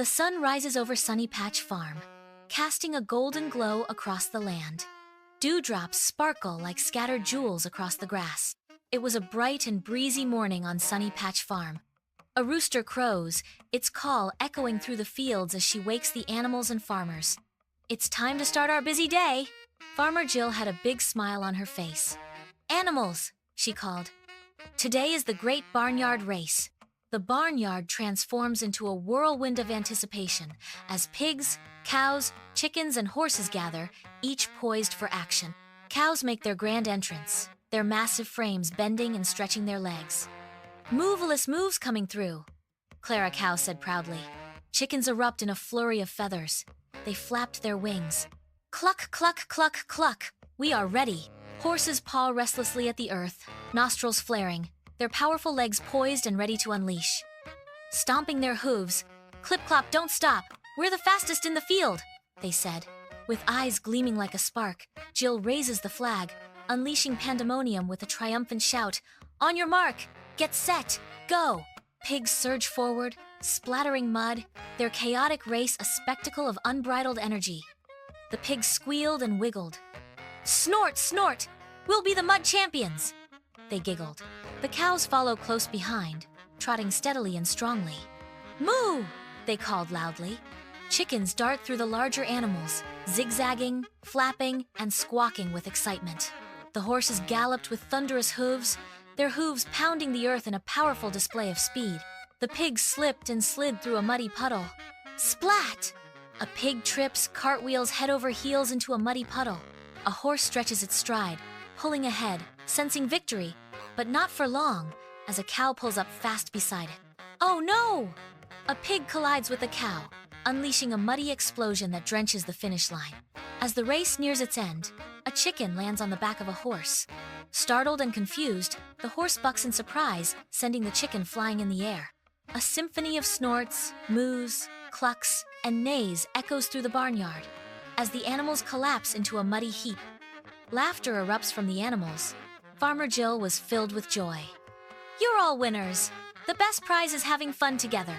The sun rises over Sunny Patch Farm, casting a golden glow across the land. Dewdrops sparkle like scattered jewels across the grass. It was a bright and breezy morning on Sunny Patch Farm. A rooster crows, its call echoing through the fields as she wakes the animals and farmers. It's time to start our busy day. Farmer Jill had a big smile on her face. Animals, she called. Today is the Great Barnyard Race. The barnyard transforms into a whirlwind of anticipation as pigs, cows, chickens, and horses gather, each poised for action. Cows make their grand entrance, their massive frames bending and stretching their legs. "Moveless moves coming through," Clara Cow said proudly. Chickens erupt in a flurry of feathers. They flapped their wings. Cluck, cluck, cluck, cluck. We are ready. Horses paw restlessly at the earth, nostrils flaring, their powerful legs poised and ready to unleash. Stomping their hooves, clip-clop, don't stop. We're the fastest in the field, they said. With eyes gleaming like a spark, Jill raises the flag, unleashing pandemonium with a triumphant shout. On your mark, get set, go. Pigs surge forward, splattering mud, their chaotic race a spectacle of unbridled energy. The pigs squealed and wiggled. Snort, snort! We'll be the mud champions! They giggled. The cows follow close behind, trotting steadily and strongly. Moo! They called loudly. Chickens dart through the larger animals, zigzagging, flapping, and squawking with excitement. The horses galloped with thunderous hooves, their hooves pounding the earth in a powerful display of speed. The pigs slipped and slid through a muddy puddle. Splat! A pig trips, cartwheels head over heels into a muddy puddle. A horse stretches its stride, pulling ahead, sensing victory, but not for long, as a cow pulls up fast beside it. Oh no! A pig collides with a cow, unleashing a muddy explosion that drenches the finish line. As the race nears its end, a chicken lands on the back of a horse. Startled and confused, the horse bucks in surprise, sending the chicken flying in the air. A symphony of snorts, moos, clucks, and neighs echoes through the barnyard as the animals collapse into a muddy heap. Laughter erupts from the animals. Farmer Jill was filled with joy. You're all winners! The best prize is having fun together.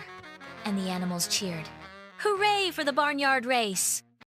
And the animals cheered. Hooray for the barnyard race!